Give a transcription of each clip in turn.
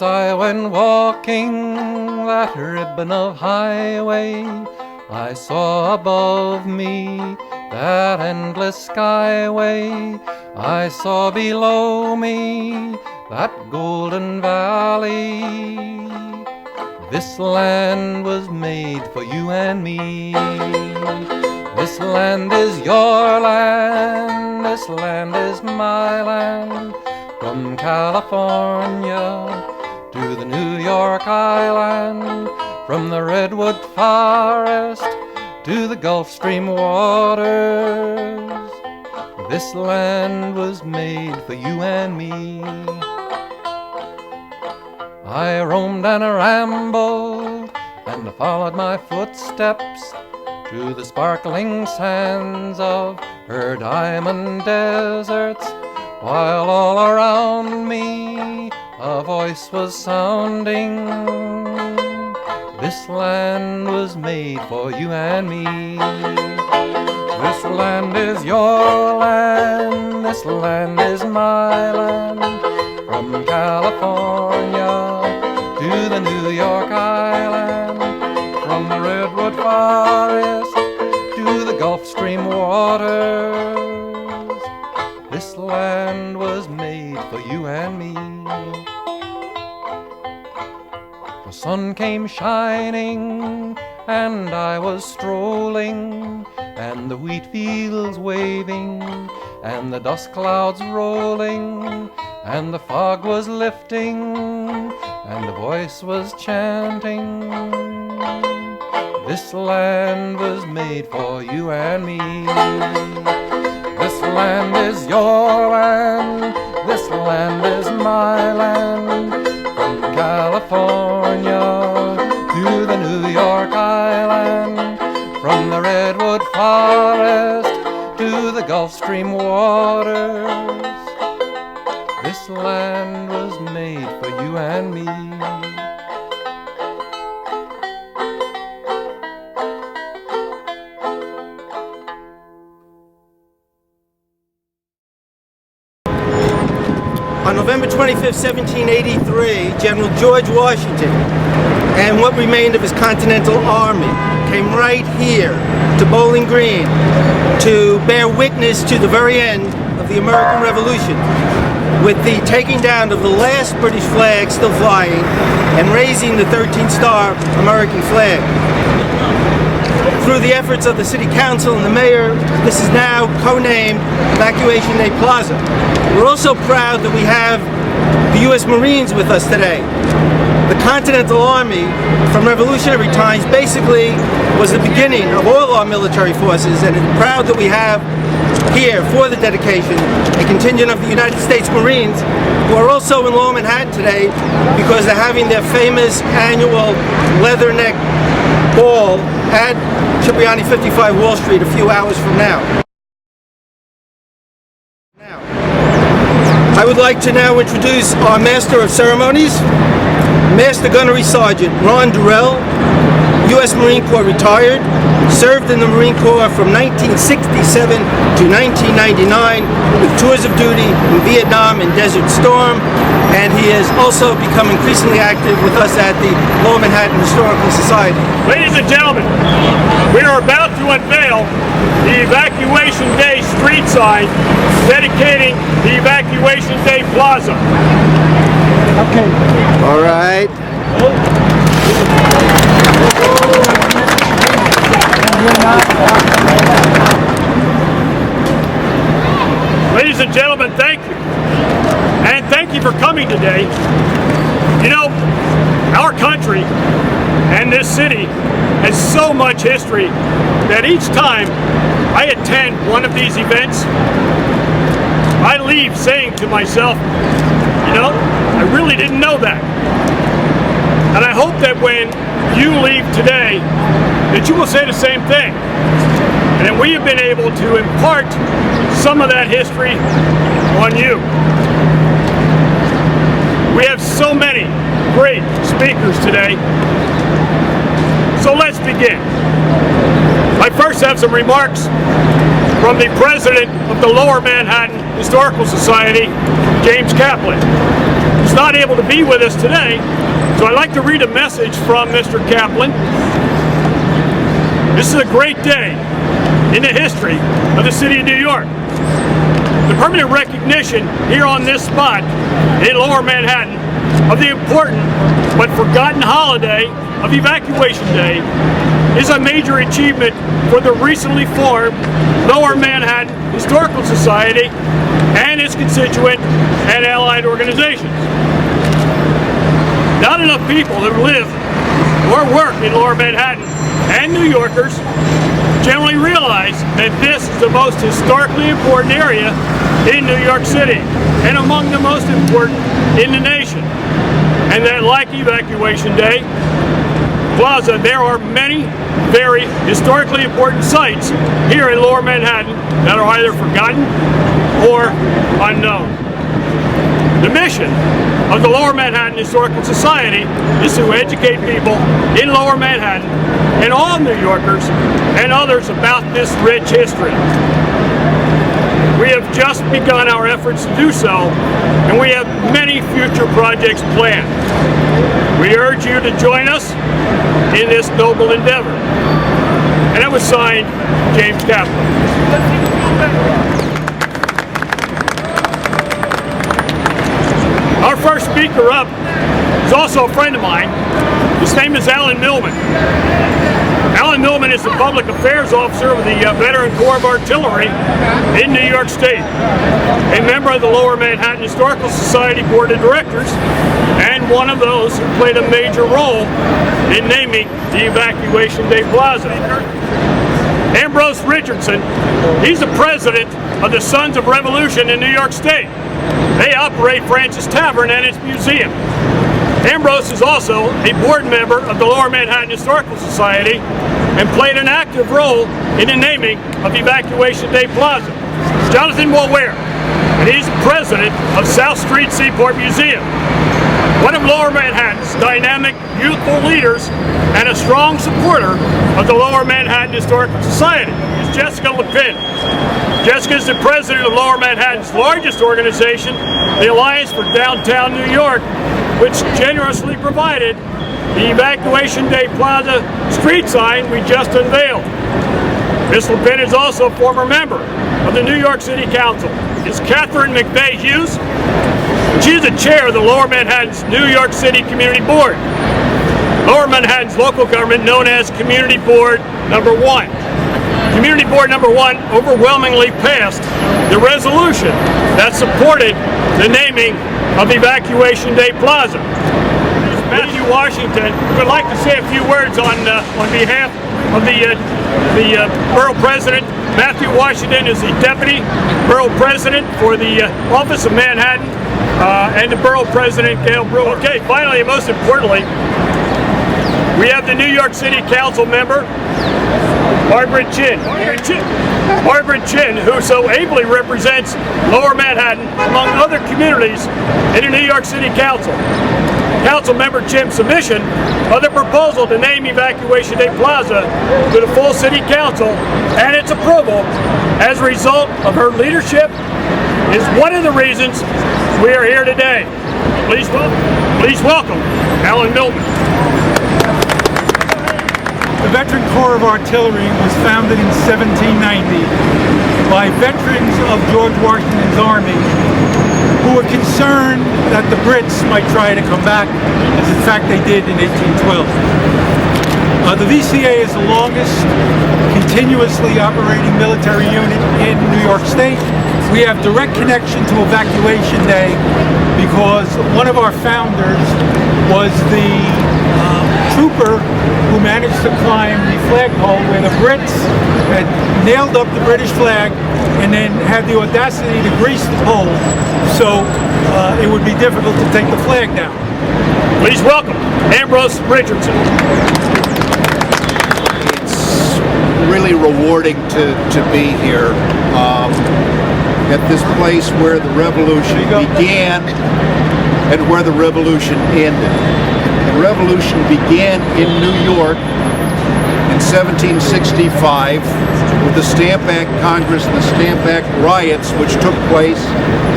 As I went walking that ribbon of highway, I saw above me that endless skyway. I saw below me that golden valley. This land was made for you and me. This land is your land, this land is my land. From California to the New York Island, from the redwood forest to the Gulf Stream waters, this land was made for you and me. I roamed and I rambled and I followed my footsteps to the sparkling sands of her diamond deserts, while all around me a voice was sounding. This land was made for you and me. This land is your land, this land is my land. From California to the New York Island, from the redwood forest to the Gulf Stream waters, this land was made for you and me. The sun came shining and I was strolling, and the wheat fields waving and the dust clouds rolling, and the fog was lifting and a voice was chanting. This land was made for you and me. This land is your land, this land is my land. From California to the New York Island, from the redwood forest to the Gulf Stream waters, this land was made for you and me. On November 25th, 1783, General George Washington and what remained of his Continental Army came right here to Bowling Green to bear witness to the very end of the American Revolution, with the taking down of the last British flag still flying and raising the 13th star American flag. Through the efforts of the City Council and the Mayor, this is now conamed Evacuation Day Plaza. We're also proud that we have the U.S. Marines with us today. The Continental Army from revolutionary times basically was the beginning of all our military forces, and I'm proud that we have here for the dedication a contingent of the United States Marines, who are also in Lower Manhattan today because they're having their famous annual Leatherneck Ball at Cipriani 55 Wall Street a few hours from now. I would like to now introduce our Master of Ceremonies, Master Gunnery Sergeant Ron Durrell, U.S. Marine Corps retired, served in the Marine Corps from 1967 to 1999 with tours of duty in Vietnam and Desert Storm, and he has also become increasingly active with us at the Lower Manhattan Historical Society. Ladies and gentlemen, we are about to unveil the Evacuation Day street sign dedicating the Evacuation Day Plaza. Okay. All right. Ladies and gentlemen, thank you. And thank you for coming today. You know, our country and this city has so much history that each time I attend one of these events, I leave saying to myself, you know, I really didn't know that. And I hope that when you leave today, that you will say the same thing. And that we have been able to impart some of that history on you. We have so many great speakers today. So let's begin. I first have some remarks from the president of the Lower Manhattan Historical Society, James Kaplan. is not able to be with us today, so I'd like to read a message from Mr. Kaplan. This is a great day in the history of the city of New York. The permanent recognition here on this spot in Lower Manhattan of the important but forgotten holiday of Evacuation Day is a major achievement for the recently formed Lower Manhattan Historical Society and its constituent and allied organizations. Not enough people who live or work in Lower Manhattan and New Yorkers generally realize that this is the most historically important area in New York City and among the most important in the nation. And that, like Evacuation Day, Plaza, there are many very historically important sites here in Lower Manhattan that are either forgotten or unknown. The mission of the Lower Manhattan Historical Society is to educate people in Lower Manhattan and all New Yorkers and others about this rich history. We have just begun our efforts to do so, and we have many future projects planned. We urge you to join us in this noble endeavor. And it was signed, James Kaplan. Our first speaker up is also a friend of mine. His name is Alan Millman. Alan Millman is the public affairs officer of the Veteran Corps of Artillery in New York State, a member of the Lower Manhattan Historical Society Board of Directors, and one of those who played a major role in naming the Evacuation Day Plaza. Ambrose Richardson, he's the president of the Sons of Revolution in New York State. They operate Francis Tavern and its museum. Ambrose is also a board member of the Lower Manhattan Historical Society and played an active role in the naming of Evacuation Day Plaza. Jonathan Mulware, and he's president of South Street Seaport Museum. One of Lower Manhattan's dynamic youthful leaders and a strong supporter of the Lower Manhattan Historical Society is Jessica Lepin. Jessica is the president of Lower Manhattan's largest organization, the Alliance for Downtown New York, which generously provided the Evacuation Day Plaza street sign we just unveiled. Ms. Lepin is also a former member of the New York City Council. Is Catherine McVeigh Hughes. She is the chair of the Lower Manhattan's New York City Community Board. Lower Manhattan's local government known as Community Board Number 1. Community Board Number 1 overwhelmingly passed the resolution that supported the naming of Evacuation Day Plaza. Matthew Washington would like to say a few words on behalf of the borough president. Matthew Washington is the deputy borough president for the office of Manhattan, and the borough president, Gail Brewer. Okay, finally, and most importantly, we have the New York City Council member, Margaret Chin. Margaret Chin, who so ably represents Lower Manhattan among other communities in the New York City Council. Council member Chin's submission of the proposal to name Evacuation Day Plaza to the full City Council and its approval as a result of her leadership is one of the reasons we are here today. Please welcome Alan Millman. The Veteran Corps of Artillery was founded in 1790 by veterans of George Washington's army who were concerned that the Brits might try to come back, as in fact they did in 1812. The VCA is the longest continuously operating military unit in New York State. We have direct connection to Evacuation Day because one of our founders was the trooper who managed to climb the flagpole where the Brits had nailed up the British flag and then had the audacity to grease the pole so it would be difficult to take the flag down. Please welcome Ambrose Richardson. It's really rewarding to be here at this place where the revolution began and where the revolution ended. The revolution began in New York in 1765 with the Stamp Act Congress and the Stamp Act riots, which took place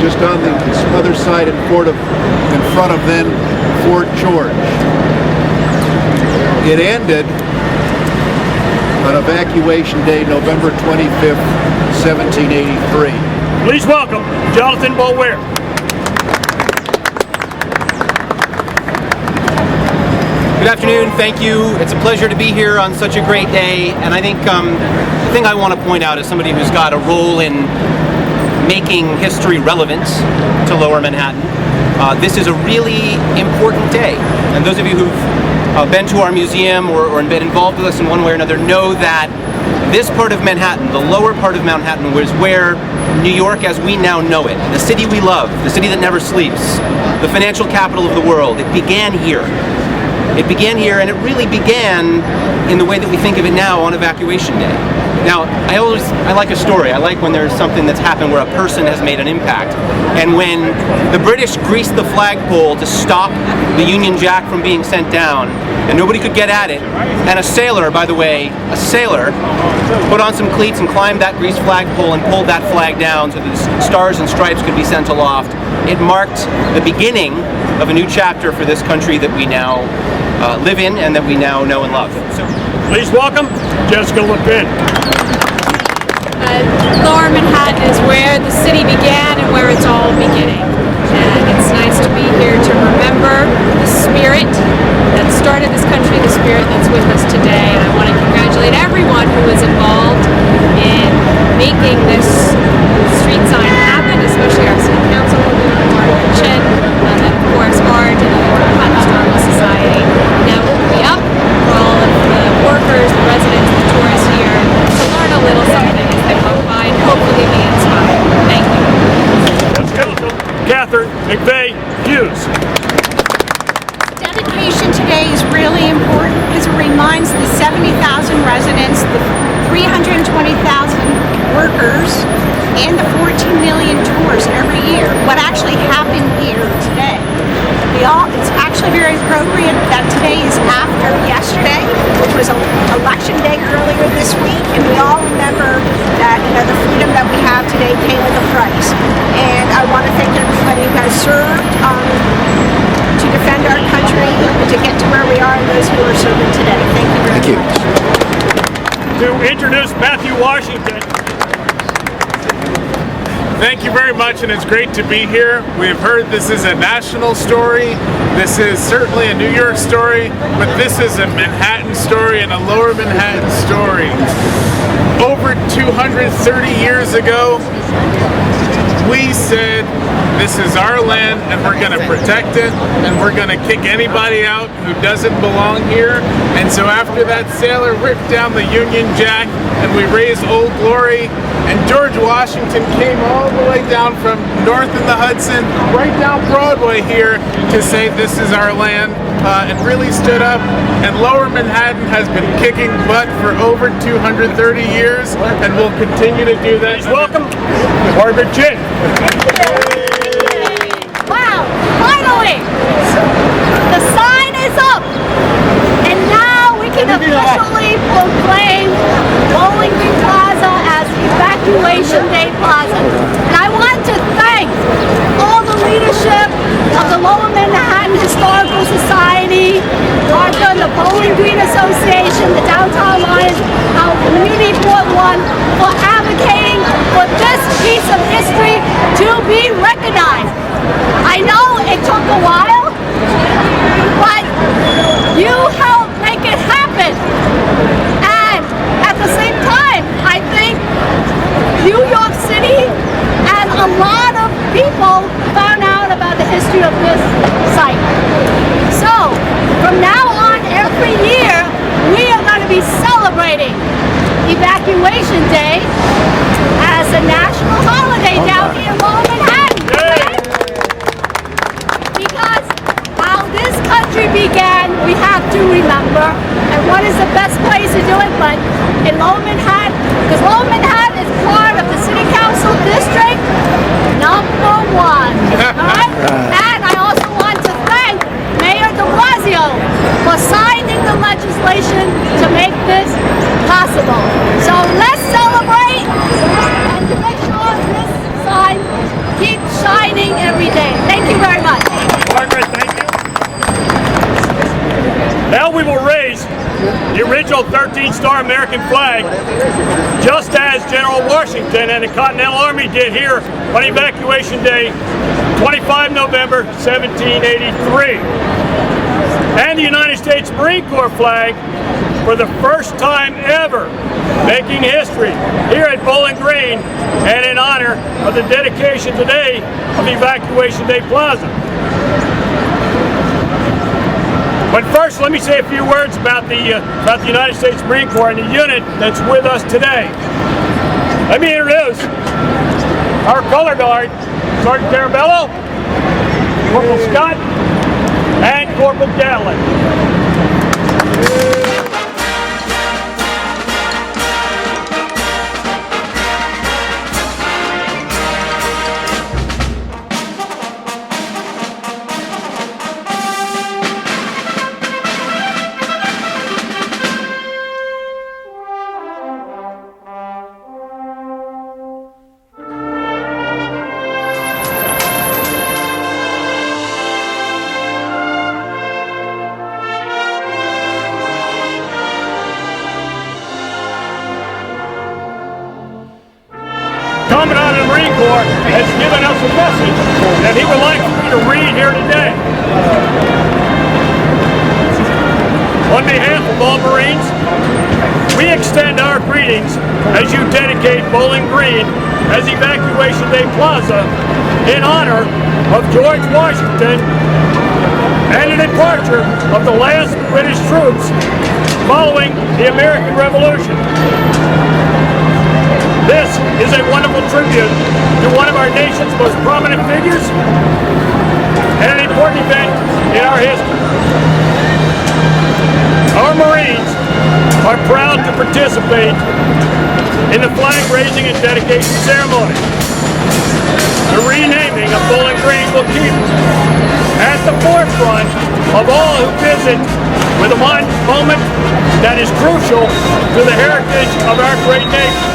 just on the other side in front of then Fort George. It ended on Evacuation Day, November 25th, 1783. Please welcome Jonathan Boulware. Good afternoon, thank you. It's a pleasure to be here on such a great day, and I think the thing I want to point out as somebody who's got a role in making history relevant to Lower Manhattan, this is a really important day. And those of you who've been to our museum or been involved with us in one way or another know that this part of Manhattan, the lower part of Manhattan, was where New York as we now know it, the city we love, the city that never sleeps, the financial capital of the world, it began here. It began here, and it really began in the way that we think of it now on Evacuation Day. Now, I like a story. I like when there's something that's happened where a person has made an impact. And when the British greased the flagpole to stop the Union Jack from being sent down, and nobody could get at it, and a sailor, by the way, put on some cleats and climbed that greased flagpole and pulled that flag down so that the stars and stripes could be sent aloft, it marked the beginning of a new chapter for this country that we now live in and that we now know and love. So, please welcome Jessica LePin. Lower Manhattan is where the city began and where it's all beginning. And it's nice to be here to remember the spirit that started this country, the spirit that's with us today. And I want to congratulate everyone who was involved in making this street sign happen, especially our city councilwoman, Mark Chin, and then of course Art and the Manhattan Historical Society. Now it will be up for all of the workers, the residents, the tourists here to learn a little something as they walk by and hopefully be inspired. Thank you. Let's go. Catherine McVeigh Hughes. Dedication today is really important because it reminds the 70,000 residents, the 320,000 workers, and the 14 million tours every year what actually happened here today. It's actually very appropriate that today is after yesterday, which was election day earlier this week, and we all remember that the freedom that we have today came with a price. And I want to thank everybody who has served to defend our country and to get to where we are and those who are serving today. Thank you very much. To introduce Matthew Washington. Thank you very much, and it's great to be here. We've heard this is a national story. This is certainly a New York story, but this is a Manhattan story and a Lower Manhattan story. Over 230 years ago, we said, this is our land and we're going to protect it and we're going to kick anybody out who doesn't belong here. And so after that sailor ripped down the Union Jack and we raised Old Glory, and George Washington came all the way down from north in the Hudson, right down Broadway here to say this is our land, and really stood up. And Lower Manhattan has been kicking butt for over 230 years and will continue to do that. Welcome, Margaret Chin. Wow, finally! The sign is up! And now we can officially proclaim Bowling Green Plaza as Evacuation Day Plaza. And I want to thank all the leadership of the Lower Manhattan Historical Society, Martha, the Bowling Green Association, the Downtown Lions, our Community Board 1 for advocating for this piece of history to be recognized. I know it took a while, but you helped make it happen. And at the same time, I think New York City and a lot of people found out about the history of this site. So, from now on, every year, we are going to be celebrating Evacuation Day as a national holiday down here in Lower Manhattan. Because how this country began, we have to remember. And what is the best place to do it but in Lower Manhattan? Because Lower Manhattan is part of the City Council District number 1. Alright? And I also want to thank Mayor de Blasio for signing the legislation to make this possible. So let's celebrate and to make sure this sign keeps shining every day. Thank you very much. Margaret, thank you. Now we will raise the original 13-star American flag, just as General Washington and the Continental Army did here on Evacuation Day, 25 November 1783. And the United States Marine Corps flag, for the first time ever, making history here at Bowling Green, and in honor of the dedication today of Evacuation Day Plaza. But first, let me say a few words about the United States Marine Corps and the unit that's with us today. Let me introduce our color guard, Sergeant Carabello, Corporal Scott, and Corporal Gatlin. Commandant of the Marine Corps has given us a message that he would like me to read here today. On behalf of all Marines, we extend our greetings as you dedicate Bowling Green as Evacuation Day Plaza in honor of George Washington and the departure of the last British troops following the American Revolution. This is a wonderful tribute to one of our nation's most prominent figures and an important event in our history. Our Marines are proud to participate in the flag raising and dedication ceremony. The renaming of Bowling Green will keep at the forefront of all who visit with a moment that is crucial to the heritage of our great nation.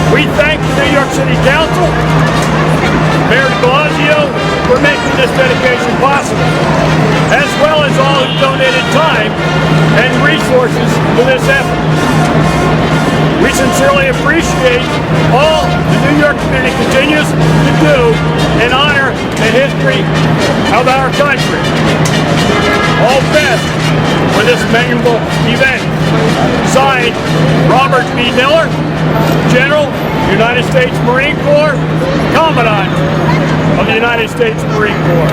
We thank the New York City Council, Mayor de Blasio, for making this dedication possible, as well as all who donated time and resources to this effort. We sincerely appreciate all the New York community continues to do in honor the history of our country. All best for this memorable event. Signed, Robert B. Miller, General, United States Marine Corps, Commandant of the United States Marine Corps.